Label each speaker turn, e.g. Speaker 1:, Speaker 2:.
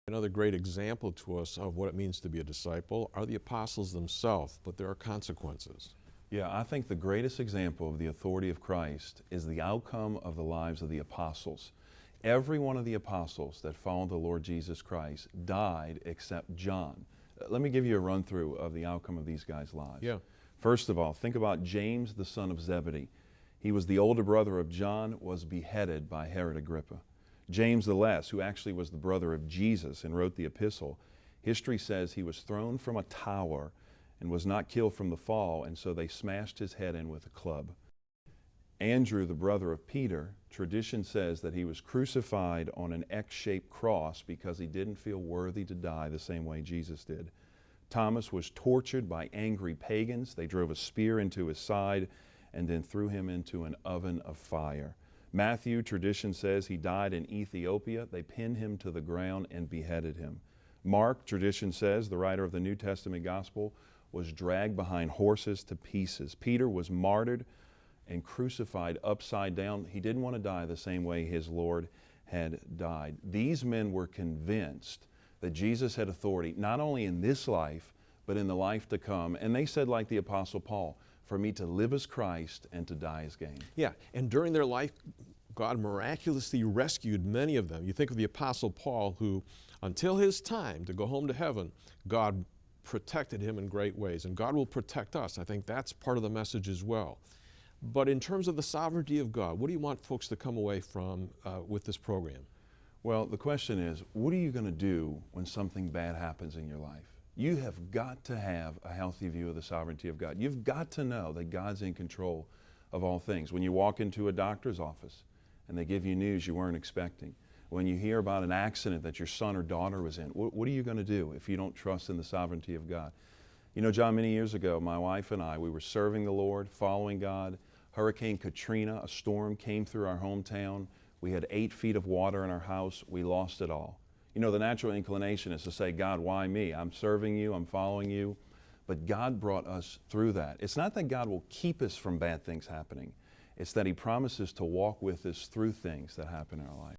Speaker 1: Another great example to us of what it means to be a disciple are the apostles themselves, but there are consequences.
Speaker 2: Yeah, I think the greatest example of the authority of Christ is the outcome of the lives of the apostles. Every one of the apostles that followed the Lord Jesus Christ died except John. Let me give you a run through of the outcome of these guys' lives.
Speaker 1: Yeah.
Speaker 2: First of all, think about James, the son of Zebedee. He was the older brother of John, was beheaded by Herod Agrippa. James the Less, who actually was the brother of Jesus and wrote the epistle, history says he was thrown from a tower and was not killed from the fall, and so they smashed his head in with a club. Andrew, the brother of Peter, tradition says that he was crucified on an X-shaped cross because he didn't feel worthy to die the same way Jesus did. Thomas was tortured by angry pagans. They drove a spear into his side and then threw him into an oven of fire. Matthew, tradition says he died in Ethiopia. They pinned him to the ground and beheaded him. Mark, tradition says, the writer of the New Testament gospel, was dragged behind horses to pieces. Peter was martyred and crucified upside down. He didn't want to die the same way his Lord had died. These men were convinced that Jesus had authority not only in this life, but in the life to come. And they said, like the Apostle Paul, for me to live as Christ and to die as gain.
Speaker 1: Yeah, and during their life, God miraculously rescued many of them. You think of the Apostle Paul, who, until his time to go home to heaven, God protected him in great ways, and God will protect us. I think that's part of the message as well. But in terms of the sovereignty of God, what do you want folks to come away from with this program?
Speaker 2: Well, the question is, what are you going to do when something bad happens in your life? You have got to have a healthy view of the sovereignty of God. You've got to know that God's in control of all things. When you walk into a doctor's office and they give you news you weren't expecting, when you hear about an accident that your son or daughter was in, what are you going to do if you don't trust in the sovereignty of God? You know, John, many years ago, my wife and I, we were serving the Lord, following God. Hurricane Katrina, a storm, came through our hometown. We had 8 feet of water in our house. We lost it all. You know, the natural inclination is to say, God, why me? I'm serving you, I'm following you. But God brought us through that. It's not that God will keep us from bad things happening. It's that He promises to walk with us through things that happen in our life.